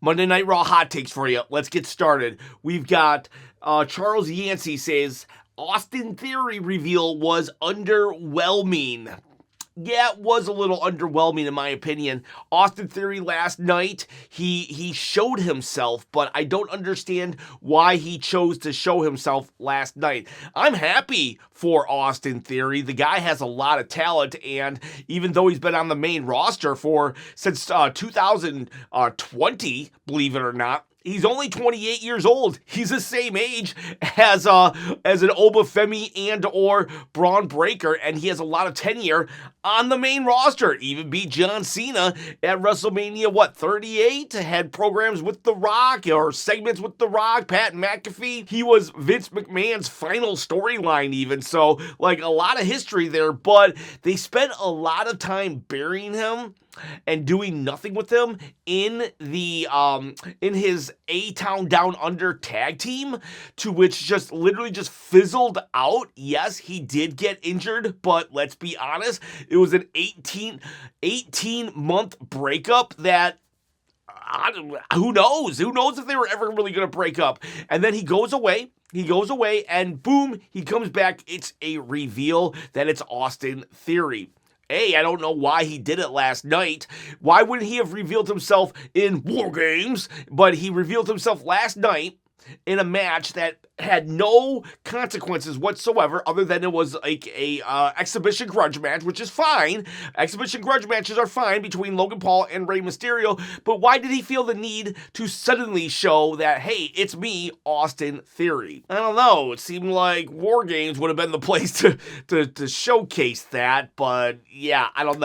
Monday Night Raw hot takes for you. Let's get started. We've got Charles Yancey says, Austin Theory reveal was underwhelming. Yeah, it was a little underwhelming in my opinion. Austin Theory last night, he showed himself, but I don't understand why he chose to show himself last night. I'm happy for Austin Theory. The guy has a lot of talent, and even though he's been on the main roster since 2020, believe it or not, he's only 28 years old. He's the same age as an Obafemi and or Braun Breaker, and he has a lot of tenure on the main roster. Even beat John Cena at WrestleMania, 38? Had programs with The Rock or segments with The Rock, Pat McAfee. He was Vince McMahon's final storyline even, so like a lot of history there, but they spent a lot of time burying him and doing nothing with him in his A-Town Down Under tag team, to which just literally just fizzled out. Yes, he did get injured, but let's be honest, it was an 18-month breakup that who knows if they were ever really going to break up. And then he goes away, and boom, he comes back. It's a reveal that it's Austin Theory. I don't know why he did it last night. Why wouldn't he have revealed himself in War Games? But he revealed himself last night in a match that had no consequences whatsoever, other than it was like a exhibition grudge match, which is fine. Exhibition grudge matches are fine between Logan Paul and Rey Mysterio, but why did he feel the need to suddenly show that, hey, it's me, Austin Theory? I don't know. It seemed like War Games would have been the place to showcase that, but yeah, I don't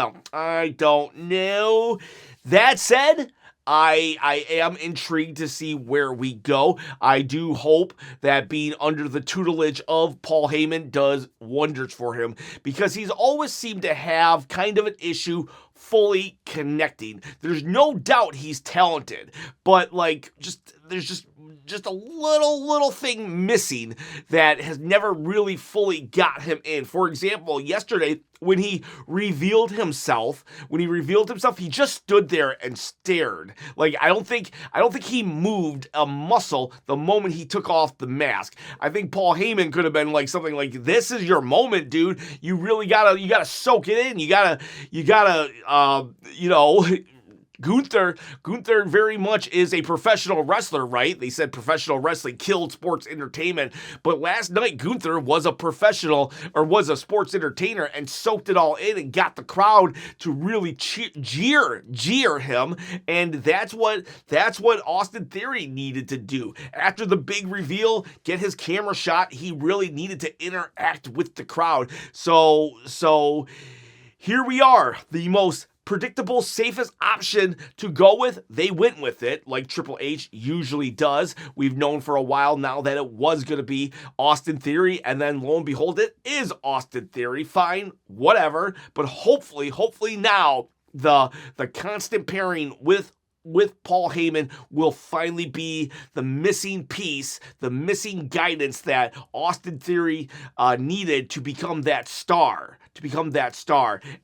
know. That said, I am intrigued to see where we go. I do hope that being under the tutelage of Paul Heyman does wonders for him, because he's always seemed to have kind of an issue fully connecting. There's no doubt he's talented, but there's just a little thing missing that has never really fully got him in. For example, yesterday when he revealed himself, he just stood there and stared. Like I don't think he moved a muscle the moment he took off the mask. I think Paul Heyman could have been like something like, "This is your moment, dude. You really gotta soak it in. You gotta Gunther very much is a professional wrestler, right? They said professional wrestling killed sports entertainment, but last night Gunther was a sports entertainer and soaked it all in and got the crowd to really jeer him, and that's what Austin Theory needed to do. After the big reveal, get his camera shot, he really needed to interact with the crowd. So here we are, the most predictable, safest option to go with. They went with it, like Triple H usually does. We've known for a while now that it was going to be Austin Theory, and then lo and behold, it is Austin Theory. Fine, whatever. But hopefully now the constant pairing with Paul Heyman will finally be the missing piece, the missing guidance that Austin Theory needed to become that star.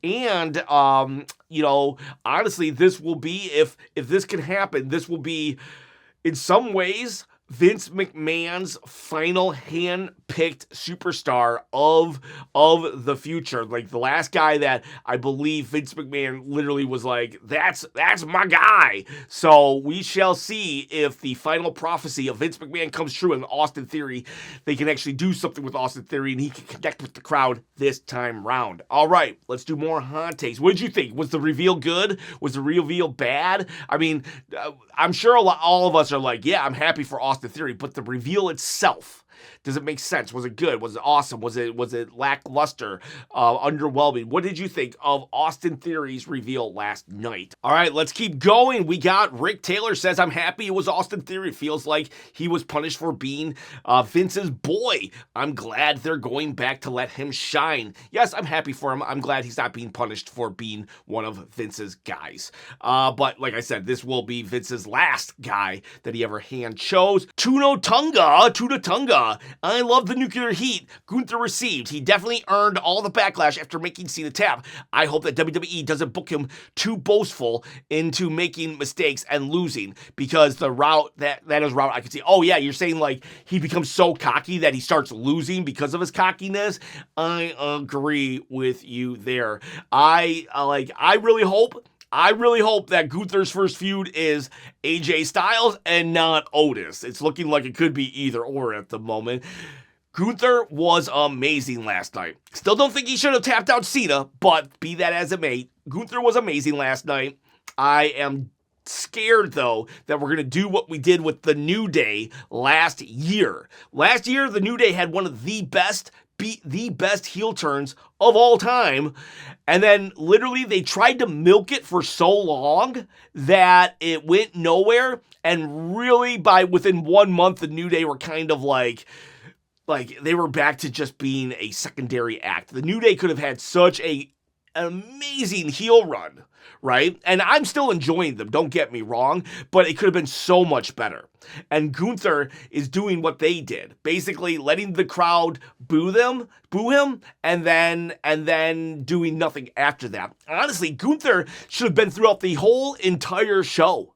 And, honestly, this will be, if this can happen, this will be, in some ways, Vince McMahon's final hand-picked superstar of the future. Like the last guy that I believe Vince McMahon literally was like, that's my guy. So we shall see if the final prophecy of Vince McMahon comes true and Austin Theory, they can actually do something with Austin Theory and he can connect with the crowd this time round. All right, let's do more hot takes. What did you think? Was the reveal good? Was the reveal bad? I mean, I'm sure all of us are like, yeah, I'm happy for Austin Theory, but the reveal itself, does it make sense? Was it good? Was it awesome? Was it lackluster? Underwhelming? What did you think of Austin Theory's reveal last night? All right, let's keep going. We got Rick Taylor says, I'm happy it was Austin Theory. Feels like he was punished for being Vince's boy. I'm glad they're going back to let him shine. Yes, I'm happy for him. I'm glad he's not being punished for being one of Vince's guys. But like I said, this will be Vince's last guy that he ever hand chose. Tuna Tunga I love the nuclear heat Gunther received. He definitely earned all the backlash after making Cena tap. I hope that WWE doesn't book him too boastful into making mistakes and losing, because the route, that is route I could see. Oh yeah, you're saying like he becomes so cocky that he starts losing because of his cockiness. I agree with you there. I really hope that Gunther's first feud is AJ Styles and not Otis. It's looking like it could be either or at the moment. Gunther was amazing last night. Still don't think he should have tapped out Cena, but be that as it may, Gunther was amazing last night. I am scared, though, that we're going to do what we did with the New Day last year. Last year, the New Day had one of the best heel turns of all time, and then literally they tried to milk it for so long that it went nowhere, and really by within 1 month, the New Day were kind of like they were back to just being a secondary act. The New Day could have had such an amazing heel run, right? And I'm still enjoying them, don't get me wrong, but it could have been so much better. And Gunther is doing what they did, basically letting the crowd boo him, and then doing nothing after that. Honestly, Gunther should have been throughout the whole entire show.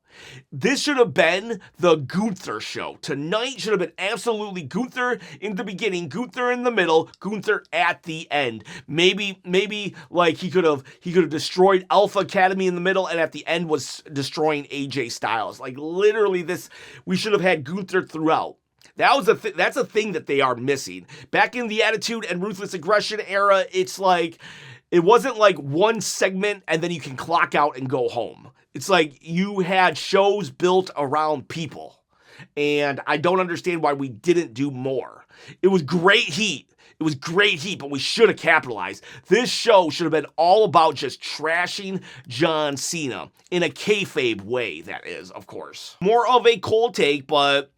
This should have been the Gunther show. Tonight should have been absolutely Gunther in the beginning, Gunther in the middle, Gunther at the end. Maybe like he could have destroyed Alpha Academy in the middle, and at the end was destroying AJ Styles. Like literally we should have had Gunther throughout. That's a thing that they are missing. Back in the Attitude and Ruthless Aggression era, it's like it wasn't like one segment and then you can clock out and go home. It's like you had shows built around people, and I don't understand why we didn't do more. It was great heat. But we should have capitalized. This show should have been all about just trashing John Cena in a kayfabe way, that is, of course. More of a cold take, but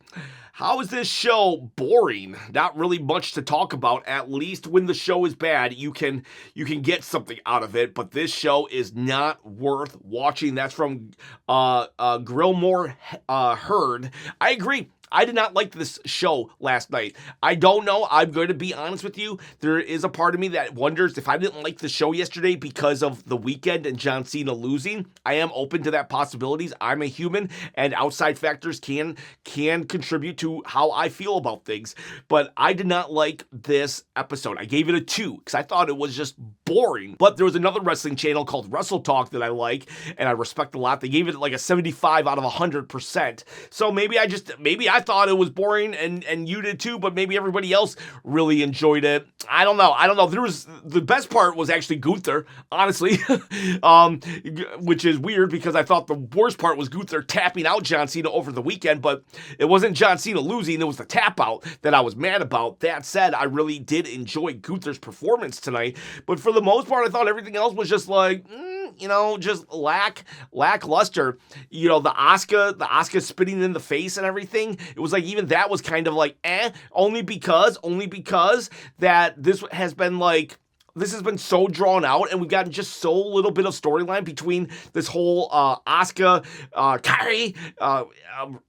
how is this show boring? Not really much to talk about. At least when the show is bad, you can get something out of it, but this show is not worth watching. That's from Grillmore Heard. I agree. I did not like this show last night. I don't know. I'm going to be honest with you. There is a part of me that wonders if I didn't like the show yesterday because of the weekend and John Cena losing. I am open to that possibilities. I'm a human, and outside factors can contribute to how I feel about things. But I did not like this episode. I gave it a 2 because I thought it was just boring. But there was another wrestling channel called Wrestlechop that I like and I respect a lot. They gave it like a 75 out of 100%. So maybe I thought it was boring and you did too, but maybe everybody else really enjoyed it. I don't know. The best part was actually Gunther, honestly, which is weird because I thought the worst part was Gunther tapping out John Cena over the weekend, but it wasn't John Cena losing. It was the tap out that I was mad about. That said, I really did enjoy Gunther's performance tonight, but for the most part, I thought everything else was just like, just lackluster. The Asuka spitting in the face and everything. It was like even that was kind of like only because that this has been so drawn out, and we've gotten just so little bit of storyline between this whole Asuka, Kairi,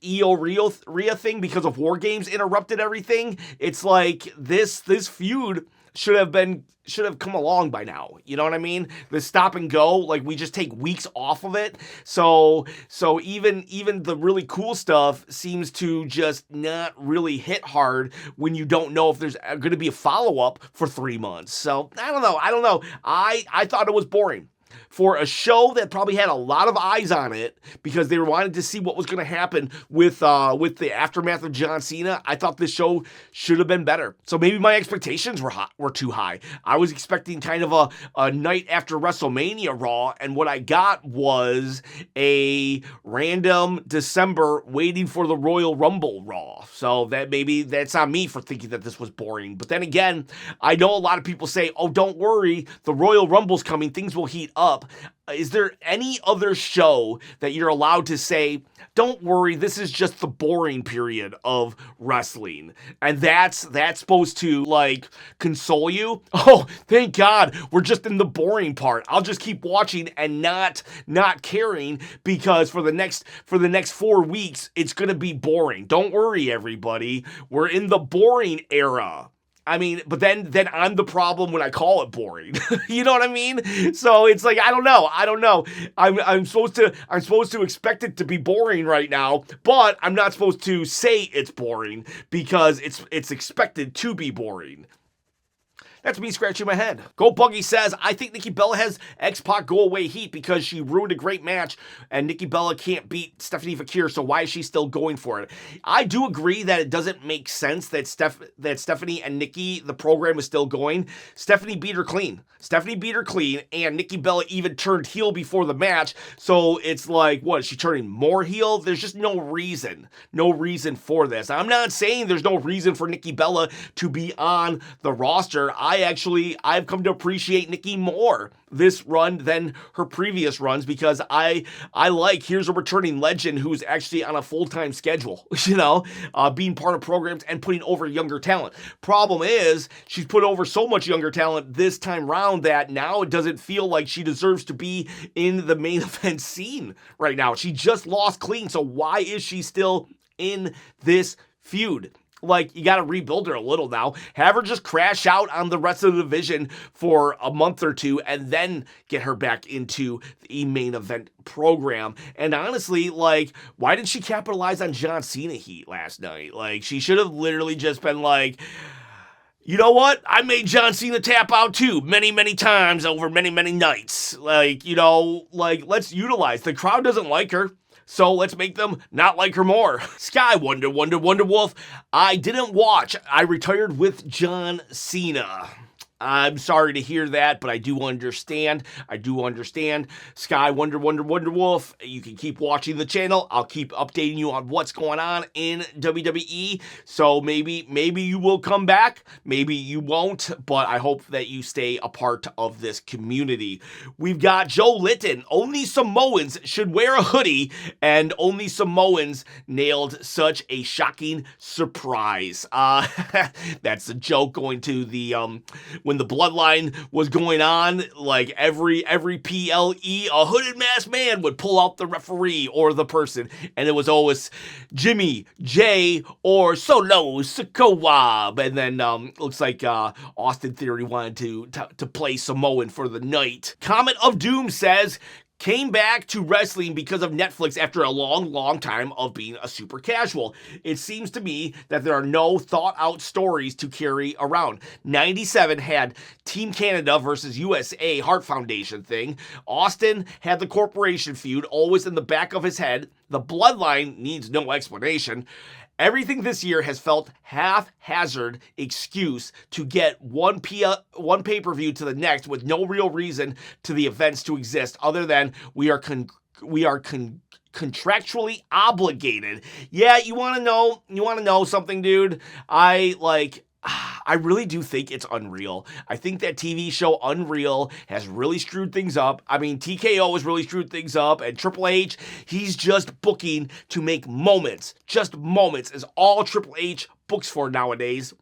Io Rhea thing because of War Games interrupted everything. It's like this feud should have come along by now. You know what I mean? The stop and go, like we just take weeks off of it. So even the really cool stuff seems to just not really hit hard when you don't know if there's going to be a follow-up for 3 months. So I don't know. I thought it was boring. For a show that probably had a lot of eyes on it because they wanted to see what was going to happen with the aftermath of John Cena, I thought this show should have been better. So maybe my expectations were too high. I was expecting kind of a night after WrestleMania Raw, and what I got was a random December waiting for the Royal Rumble Raw. So that's on me for thinking that this was boring. But then again, I know a lot of people say, oh, don't worry, the Royal Rumble's coming, things will heat up, is there any other show that you're allowed to say, don't worry, this is just the boring period of wrestling, and that's supposed to, like, console you? Oh, thank God, we're just in the boring part. I'll just keep watching and not caring, because for the next 4 weeks, it's gonna be boring. Don't worry, everybody. We're in the boring era. I mean, but then I'm the problem when I call it boring. You know what I mean? So it's like, I don't know. I'm supposed to expect it to be boring right now, but I'm not supposed to say it's boring because it's expected to be boring. That's me scratching my head. Go Buggy says, I think Nikki Bella has X-Pac go away heat because she ruined a great match and Nikki Bella can't beat Stephanie Fakir, so why is she still going for it? I do agree that it doesn't make sense that Stephanie and Nikki, the program is still going. Stephanie beat her clean, and Nikki Bella even turned heel before the match, so it's like, what, is she turning more heel? There's just no reason for this. I'm not saying there's no reason for Nikki Bella to be on the roster. I've come to appreciate Nikki more this run than her previous runs because I like, here's a returning legend who's actually on a full-time schedule, being part of programs and putting over younger talent. Problem is, she's put over so much younger talent this time round that now it doesn't feel like she deserves to be in the main event scene right now. She just lost clean, so why is she still in this feud? Like, you got to rebuild her a little now. Have her just crash out on the rest of the division for a month or two and then get her back into the main event program. And honestly, like, why didn't she capitalize on John Cena heat last night? Like, she should have literally just been like, you know what? I made John Cena tap out too many, many times over many, many nights. Like, let's utilize. The crowd doesn't like her, so let's make them not like her more. Sky Wonder Wolf. I didn't watch. I retired with John Cena. I'm sorry to hear that, but I do understand. Sky Wonder Wolf. You can keep watching the channel. I'll keep updating you on what's going on in WWE. So maybe you will come back. Maybe you won't, but I hope that you stay a part of this community. We've got Joe Litton. Only Samoans should wear a hoodie, and only Samoans nailed such a shocking surprise. That's a joke going to the when the bloodline was going on, like every PLE, a hooded masked man would pull out the referee or the person, and it was always Jimmy, Jay, or Solo Sikoa. And then looks like Austin Theory wanted to play Samoan for the night. Comet of Doom says, came back to wrestling because of Netflix after a long time of being a super casual. It seems to me that there are no thought-out stories to carry around. 97 had Team Canada versus USA Heart Foundation thing. Austin had the corporation feud always in the back of his head. The bloodline needs no explanation. Everything this year has felt haphazard excuse to get one pay-per-view to the next with no real reason to the events to exist other than we are contractually obligated. Yeah, you want to know something, dude? I really do think it's Unreal. I think that TV show Unreal has really screwed things up. I mean, TKO has really screwed things up, and Triple H, he's just booking to make moments. Just moments is all Triple H books for nowadays.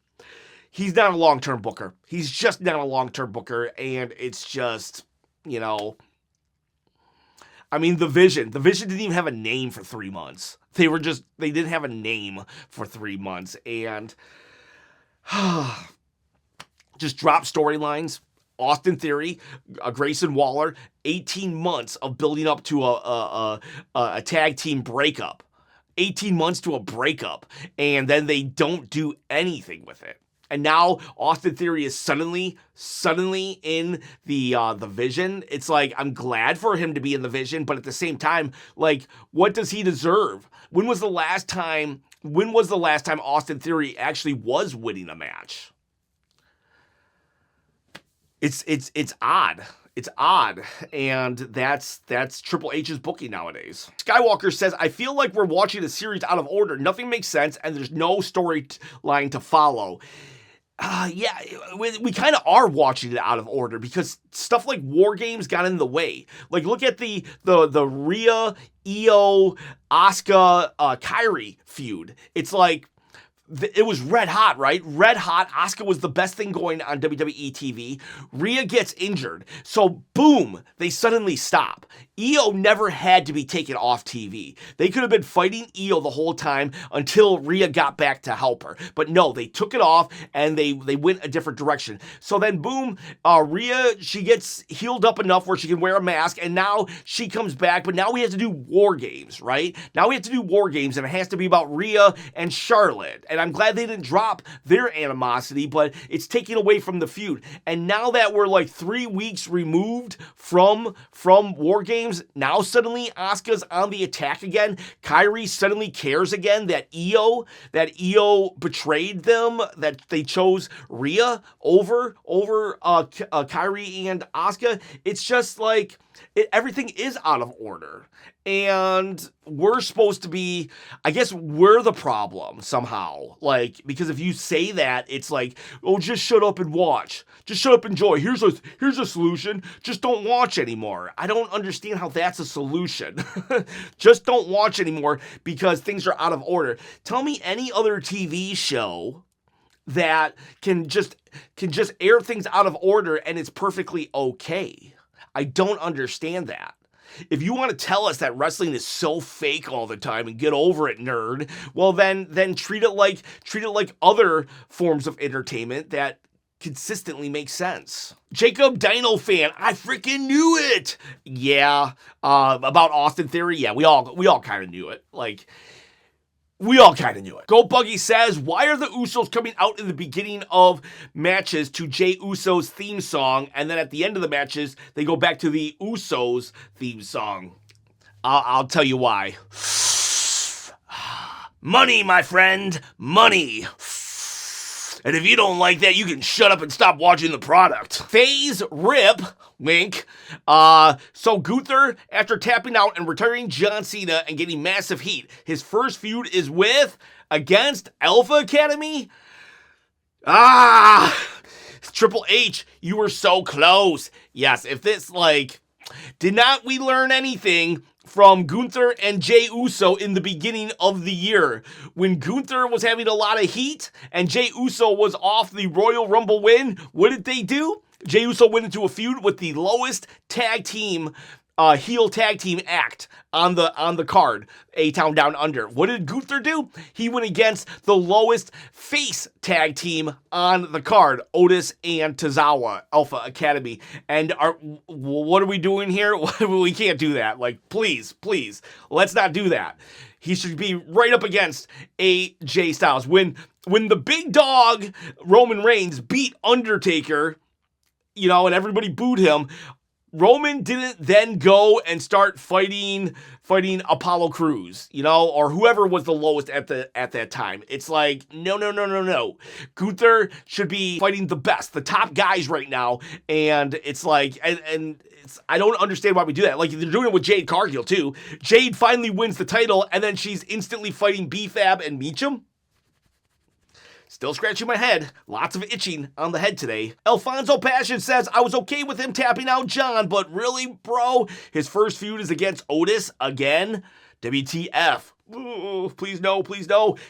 He's not a long-term booker. He's just not a long-term booker, and it's just, I mean, The Vision didn't even have a name for 3 months. They didn't have a name for 3 months, and just drop storylines. Austin Theory, Grayson Waller, 18 months of building up to a tag team breakup. 18 months to a breakup, and then they don't do anything with it. And now Austin Theory is suddenly in the Vision. It's like, I'm glad for him to be in the Vision, but at the same time, like, what does he deserve? When was the last time Austin Theory actually was winning a match? It's odd. It's odd, and that's Triple H's booking nowadays. Skywalker says, I feel like we're watching a series out of order. Nothing makes sense, and there's no storyline to follow. Yeah, we kind of are watching it out of order because stuff like War Games got in the way. Like, look at the Rhea, Io, Asuka, Kairi feud. It's like, it was red hot, right? Red hot. Asuka was the best thing going on WWE TV. Rhea gets injured. So, boom, they suddenly stop. Io never had to be taken off TV. They could have been fighting Io the whole time until Rhea got back to help her. But no, they took it off and they went a different direction. So then, boom, Rhea, she gets healed up enough where she can wear a mask, and now she comes back. But now we have to do War Games, right? Now we have to do War Games, and it has to be about Rhea and Charlotte. And I'm glad they didn't drop their animosity, but it's taking away from the feud. And now that we're like 3 weeks removed from War Games, now suddenly Asuka's on the attack again. Kairi suddenly cares again that Io betrayed them, that they chose Rhea over Kairi and Asuka. It's just like, everything is out of order. And we're supposed to be, I guess we're the problem somehow. Like, because if you say that, it's like, oh, just shut up and watch. Just shut up and enjoy. Here's a solution. Just don't watch anymore. I don't understand how that's a solution. Just don't watch anymore because things are out of order. Tell me any other TV show that can just air things out of order and it's perfectly okay. I don't understand that. If you want to tell us that wrestling is so fake all the time and get over it, nerd, well then treat it like other forms of entertainment that consistently make sense. Jacob Dino fan, I freaking knew it. Yeah, about Austin Theory, yeah, we all kind of knew it. Like, we all kind of knew it. Go Buggy says, why are the Usos coming out in the beginning of matches to Jey Uso's theme song, and then at the end of the matches, they go back to the Usos theme song? I'll tell you why. Money, my friend, money. And if you don't like that, you can shut up and stop watching the product. Phase Rip, wink. So Gunther, after tapping out and retiring John Cena and getting massive heat, his first feud is against Alpha Academy? Triple H, you were so close. Yes, if this, did not we learn anything from Gunther and Jey Uso in the beginning of the year? When Gunther was having a lot of heat and Jey Uso was off the Royal Rumble win, what did they do? Jey Uso went into a feud with the lowest tag team, heel tag team act on the card, A-Town Down Under. What did Gunther do? He went against the lowest face tag team on the card, Otis and Tozawa, Alpha Academy. And what are we doing here? We can't do that. Please, let's not do that. He should be right up against AJ Styles. When the big dog, Roman Reigns, beat Undertaker, and everybody booed him, Roman didn't then go and start fighting Apollo Crews, or whoever was the lowest at that time. It's like, no. Gunther should be fighting the best, the top guys right now, and it's like, I don't understand why we do that. Like, they're doing it with Jade Cargill too. Jade finally wins the title, and then she's instantly fighting B-Fab and Meacham. Still scratching my head. Lots of itching on the head today. Alfonso Passion says, I was okay with him tapping out John, but really, bro, his first feud is against Otis again? WTF. Ooh, please no.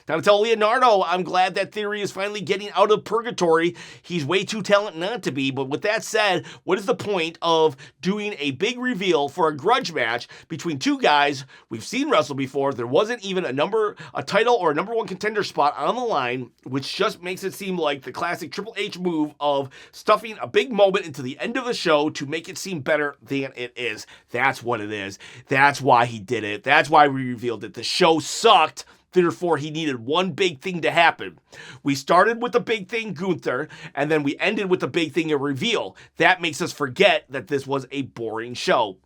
Donatello Leonardo, I'm glad that Theory is finally getting out of purgatory. He's way too talented not to be, but with that said, what is the point of doing a big reveal for a grudge match between two guys we've seen wrestle before? There wasn't even a title or a number one contender spot on the line, which just makes it seem like the classic Triple H move of stuffing a big moment into the end of the show to make it seem better than it is. That's what it is. That's why he did it. That's why we revealed it. The show sucked, therefore he needed one big thing to happen. We started with the big thing, Gunther, and then we ended with the big thing, a reveal. That makes us forget that this was a boring show.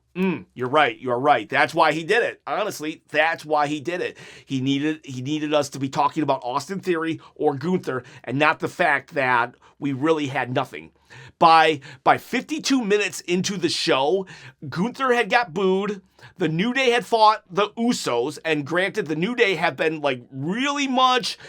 You're right. That's why he did it. Honestly, that's why he did it. He needed us to be talking about Austin Theory or Gunther and not the fact that we really had nothing. By 52 minutes into the show, Gunther had got booed. The New Day had fought the Usos, and granted, the New Day have been like really much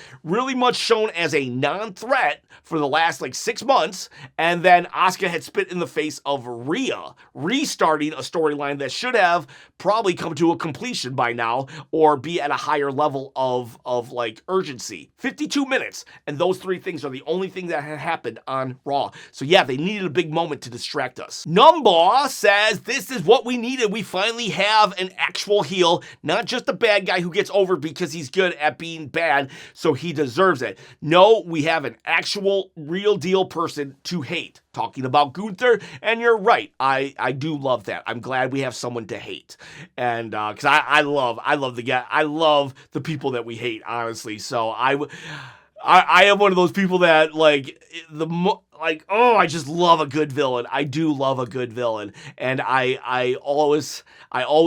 shown as a non-threat for the last like 6 months. And then Asuka had spit in the face of Rhea, restarting a storyline that should have probably come to a completion by now, or be at a higher level of like urgency. 52 minutes, and those 3 things are the only thing that had happened on Raw. So yeah, they needed a big moment to distract us. Numba says, this is what we needed. We finally have an actual heel, not just a bad guy who gets over because he's good at being bad, so he deserves it. No, we have an actual real deal person to hate. Talking about Gunther, and you're right. I do love that. I'm glad we have someone to hate. And because I love the guy. I love the people that we hate, honestly. So I am one of those people that I just love a good villain. I do love a good villain. And I always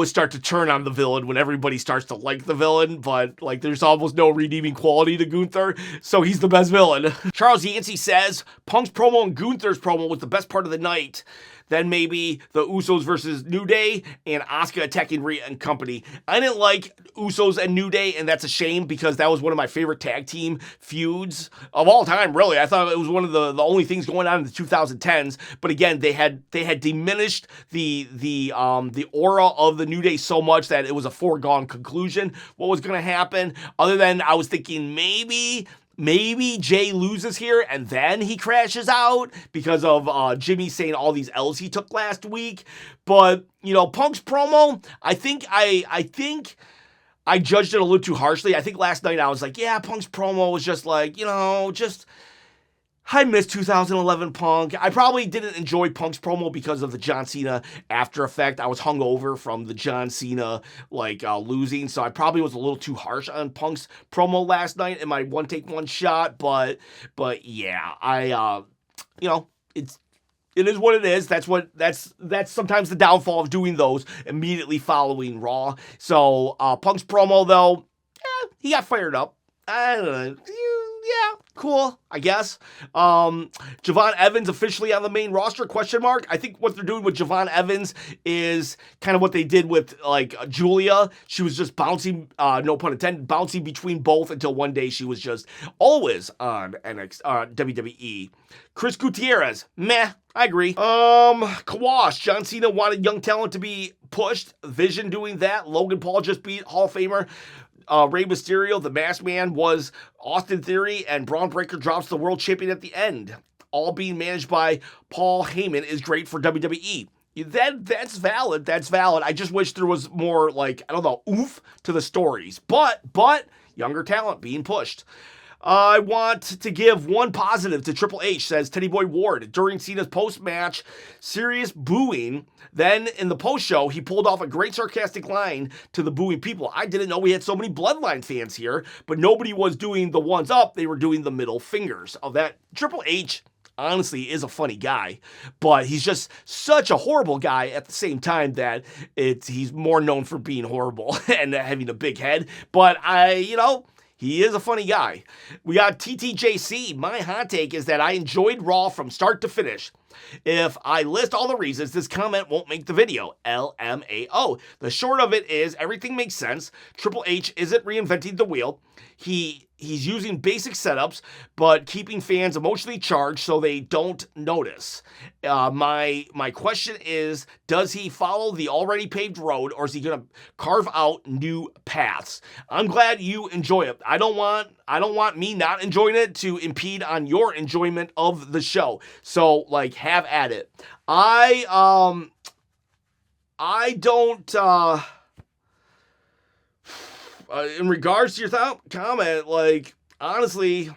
start to turn on the villain when everybody starts to like the villain, but like there's almost no redeeming quality to Gunther, so he's the best villain. Charles Yancey says, Punk's promo and Gunther's promo was the best part of the night. Then maybe the Usos versus New Day and Asuka attacking Rhea and company. I didn't like Usos and New Day, and that's a shame because that was one of my favorite tag team feuds of all time, really. I thought it was one of the only things going on in the 2010s. But again, they had diminished the aura of the New Day so much that it was a foregone conclusion what was going to happen. Other than I was thinking maybe Jay loses here and then he crashes out because of Jimmy saying all these L's he took last week. But, Punk's promo, I think I judged it a little too harshly. I think last night I was like, yeah, Punk's promo was just like, I missed 2011 Punk. I probably didn't enjoy Punk's promo because of the John Cena after effect. I was hungover from the John Cena losing, so I probably was a little too harsh on Punk's promo last night in my one take one shot. But yeah, it is what it is. That's sometimes the downfall of doing those immediately following Raw. So Punk's promo though, he got fired up. I don't know. Yeah, cool, I guess. Javon Evans officially on the main roster, ? I think what they're doing with Javon Evans is kind of what they did with, Julia. She was just bouncing, no pun intended, bouncing between both until one day she was just always on WWE. Chris Gutierrez, meh, I agree. Kawash, John Cena wanted young talent to be pushed. Vision doing that. Logan Paul just beat Hall of Famer Rey Mysterio. The Masked Man was Austin Theory, and Braun Breaker drops the world champion at the end. All being managed by Paul Heyman is great for WWE. That's valid. I just wish there was more, oomph to the stories. But younger talent being pushed. I want to give one positive to Triple H, says Teddy Boy Ward. During Cena's post-match, serious booing. Then in the post-show, he pulled off a great sarcastic line to the booing people. I didn't know we had so many Bloodline fans here, but nobody was doing the ones up. They were doing the middle fingers. Of that, Triple H honestly is a funny guy, but he's just such a horrible guy at the same time that he's more known for being horrible and having a big head. But he is a funny guy. We got TTJC. My hot take is that I enjoyed Raw from start to finish. If I list all the reasons, this comment won't make the video. LMAO. The short of it is everything makes sense. Triple H isn't reinventing the wheel. He's using basic setups, but keeping fans emotionally charged so they don't notice. My question is, does he follow the already paved road, or is he going to carve out new paths? I'm glad you enjoy it. I don't want me not enjoying it to impede on your enjoyment of the show. So, have at it. I don't... in regards to your comment, honestly,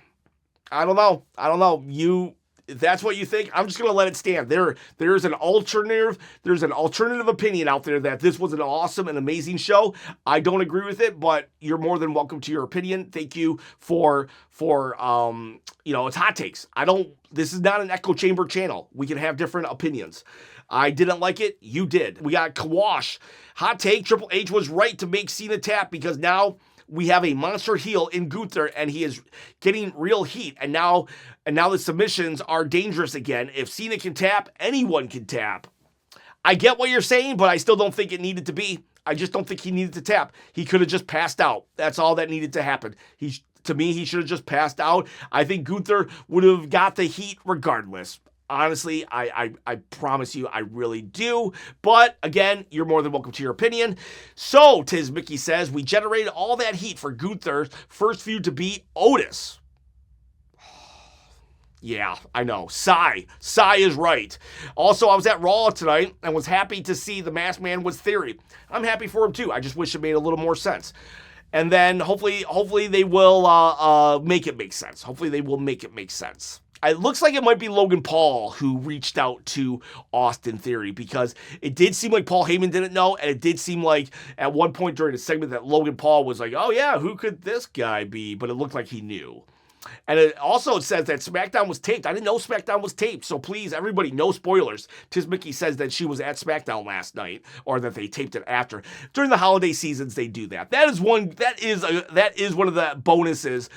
I don't know. If that's what you think, I'm just going to let it stand. There's an alternative opinion out there that this was an awesome and amazing show. I don't agree with it, but you're more than welcome to your opinion. Thank you for it's hot takes. This is not an echo chamber channel. We can have different opinions. I didn't like it. You did. We got Kawash. Hot take. Triple H was right to make Cena tap because now we have a monster heel in Gunther, and he is getting real heat. And now the submissions are dangerous again. If Cena can tap, anyone can tap. I get what you're saying, but I still don't think it needed to be. I just don't think he needed to tap. He could have just passed out. That's all that needed to happen. To me, he should have just passed out. I think Gunther would have got the heat regardless. Honestly, I promise you, I really do. But again, you're more than welcome to your opinion. So, Tiz Mickey says, we generated all that heat for Gunther's first feud to beat Otis. Yeah, I know. Sigh is right. Also, I was at Raw tonight and was happy to see the Masked Man was Theory. I'm happy for him too. I just wish it made a little more sense. And then hopefully they will make it make sense. Hopefully they will make it make sense. It looks like it might be Logan Paul who reached out to Austin Theory, because it did seem like Paul Heyman didn't know, and it did seem like at one point during the segment that Logan Paul was like, oh yeah, who could this guy be? But it looked like he knew. And it also says that SmackDown was taped. I didn't know SmackDown was taped, so please, everybody, no spoilers. Tiz Mickey says that she was at SmackDown last night, or that they taped it after. During the holiday seasons, they do that. That is one of the bonuses.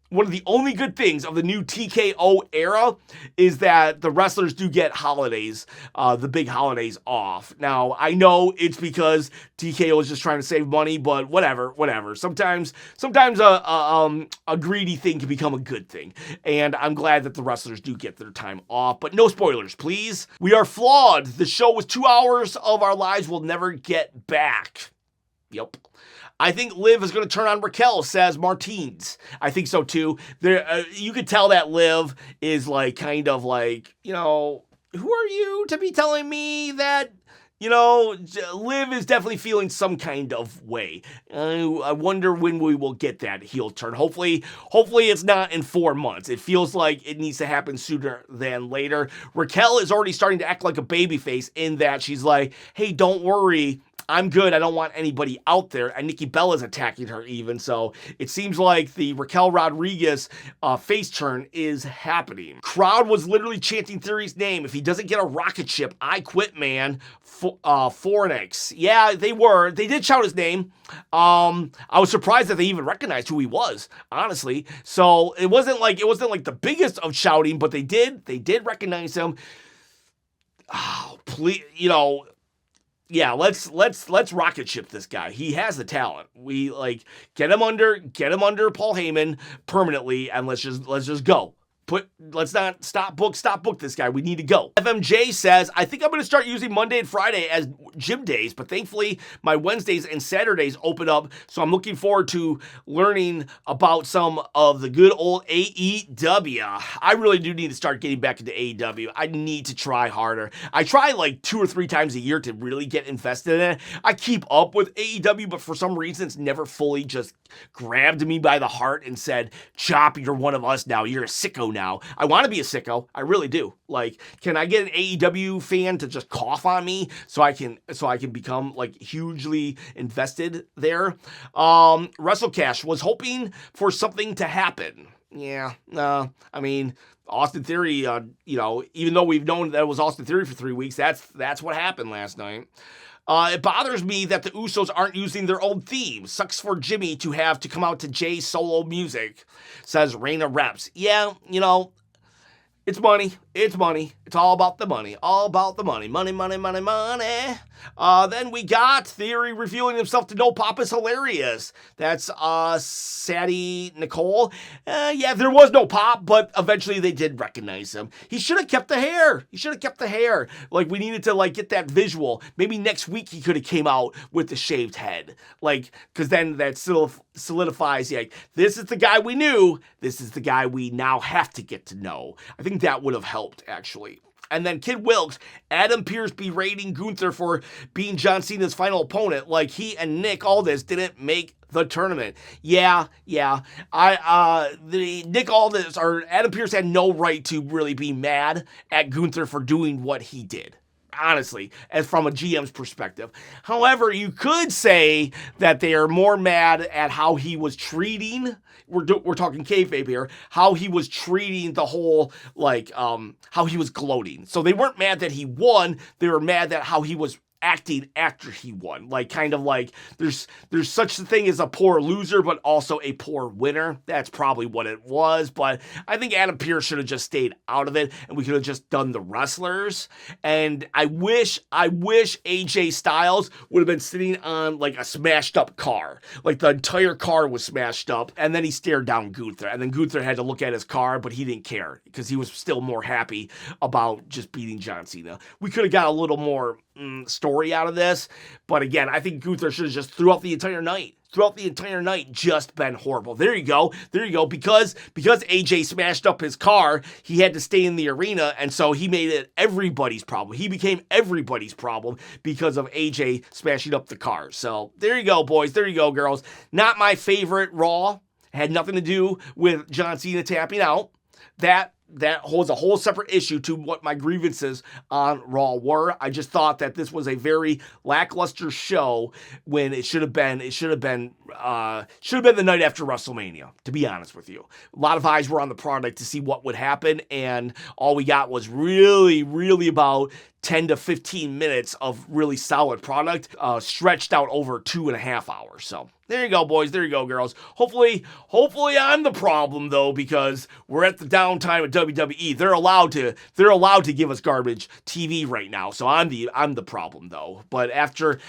One of the only good things of the new TKO era is that the wrestlers do get holidays, the big holidays off. Now, I know it's because TKO is just trying to save money, but whatever. Sometimes a greedy thing can become a good thing. And I'm glad that the wrestlers do get their time off, but no spoilers, please. We are flawed. The show was 2 hours of our lives we'll never get back. Yep. I think Liv is going to turn on Raquel, says Martins. I think so too. You could tell that Liv is like, kind of like, who are you to be telling me that, Liv is definitely feeling some kind of way. I wonder when we will get that heel turn. Hopefully it's not in 4 months. It feels like it needs to happen sooner than later. Raquel is already starting to act like a babyface in that she's like, hey, don't worry, I'm good. I don't want anybody out there. And Nikki Bella is attacking her even. So it seems like the Raquel Rodriguez face turn is happening. Crowd was literally chanting Theory's name. If he doesn't get a rocket ship, I quit, man. Fornix. Yeah, they were. They did shout his name. I was surprised that they even recognized who he was, honestly. So it wasn't like the biggest of shouting, but they did recognize him. Oh, please, yeah, let's rocket ship this guy. He has the talent. We get him under Paul Heyman permanently, and let's just go. Let's not stop book this guy. We need to go. FMJ says, I think I'm going to start using Monday and Friday as gym days, but thankfully my Wednesdays and Saturdays open up, so I'm looking forward to learning about some of the good old AEW. I really do need to start getting back into AEW. I need to try harder. I try like 2 or 3 times a year to really get invested in it. I keep up with AEW, but for some reason it's never fully just grabbed me by the heart and said, Chop, you're one of us now. You're a sicko now. I want to be a sicko. I really do. Can I get an AEW fan to just cough on me so I can become hugely invested there? WrestleCash was hoping for something to happen. Yeah, I mean, Austin Theory, even though we've known that it was Austin Theory for 3 weeks, that's what happened last night. It bothers me that the Usos aren't using their own theme. Sucks for Jimmy to have to come out to Jay's solo music, says Reina Reps. Yeah, it's money. It's money. It's all about the money. All about the money. Money, money, money, money. Then we got Theory revealing himself to No Pop is hilarious. That's Sadie Nicole. Yeah, there was no pop, but eventually they did recognize him. He should have kept the hair. We needed to get that visual. Maybe next week he could have came out with the shaved head. Because then that solidifies, this is the guy we knew. This is the guy we now have to get to know. I think that would have helped, actually. And then Kid Wilkes, Adam Pearce berating Gunther for being John Cena's final opponent, like he and Nick Aldis didn't make the tournament. Yeah. Nick Aldis or Adam Pearce had no right to really be mad at Gunther for doing what he did. Honestly, as from a GM's perspective. However, you could say that they are more mad at how he was treating, we're talking kayfabe here, how he was treating the whole, how he was gloating. So they weren't mad that he won, they were mad at how he was acting after he won. Like, kind of like, there's such a thing as a poor loser, but also a poor winner. That's probably what it was, but I think Adam Pearce should have just stayed out of it, and we could have just done the wrestlers. And I wish AJ Styles would have been sitting on like a smashed up car. Like the entire car was smashed up, and then he stared down Gunther, and then Gunther had to look at his car, but he didn't care because he was still more happy about just beating John Cena. We could have got a little more story out of this, but again, I think Gunther should have just throughout the entire night just been horrible. There you go. Because AJ smashed up his car, he had to stay in the arena, and so he made it everybody's problem. He became everybody's problem because of AJ smashing up the car. So there you go, boys. There you go, girls. Not my favorite Raw. Had nothing to do with John Cena tapping out. That holds a whole separate issue to what my grievances on Raw were. I just thought that this was a very lackluster show when it should have been the night after WrestleMania, to be honest with you. A lot of eyes were on the product to see what would happen, and all we got was really, really about 10 to 15 minutes of really solid product, stretched out over 2.5 hours. So there you go, boys. There you go, girls. Hopefully I'm the problem though, because we're at the downtime at WWE. They're allowed to give us garbage TV right now. So I'm the problem though. But after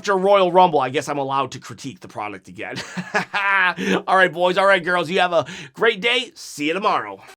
Royal Rumble, I guess I'm allowed to critique the product again. All right, boys. All right, girls. You have a great day. See you tomorrow.